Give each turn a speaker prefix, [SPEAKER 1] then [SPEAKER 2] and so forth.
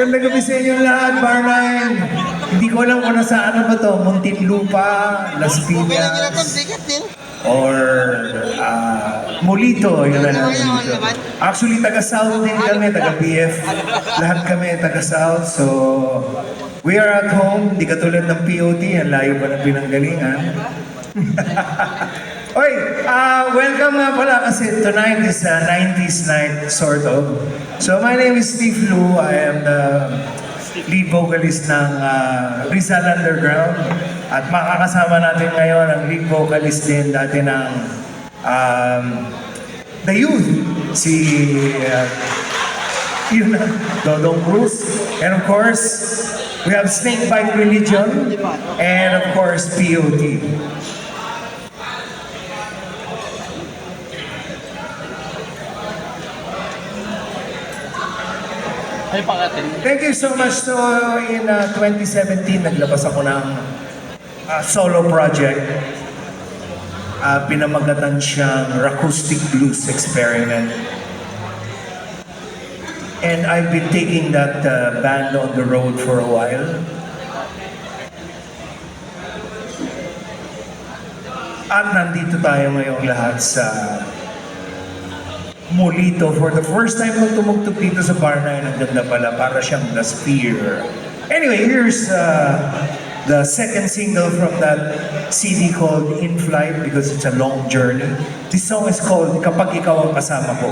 [SPEAKER 1] Magandang gabi sa inyo lahat, Bar9. Hindi ko alam kung nasaan na ba to, Muntinlupa, Las Piñas, or Molito, yun na lang dito. Actually, taga-South din kami, taga-BF. Lahat kami taga-South, so we are at home, di katulad ng POT, ang layo pa ng pinanggalingan. Oy, welcome nga pala kasi tonight is a 90s night, sort of. So my name is Steve Lu. I am the lead vocalist ng Rizal Underground. At makakasama natin ngayon ang lead vocalist din dati ng The Youth, si yun na, Dodong Cruz. And of course, we have Snakebite Religion. And of course, POT. Thank you so much. So in 2017, naglabas ako ng solo project. Pinamagatan siyang Acoustic Blues Experiment. And I've been taking that band on the road for a while. At nandito tayo ngayong lahat sa Molito for the first time nung tumugtog dito sa Bar9. Ang ganda pala, para siyang The Sphere. Anyway, here's the second single from that CD called In Flight because it's a long journey. This song is called Kapag Ikaw Ang Kasama Ko.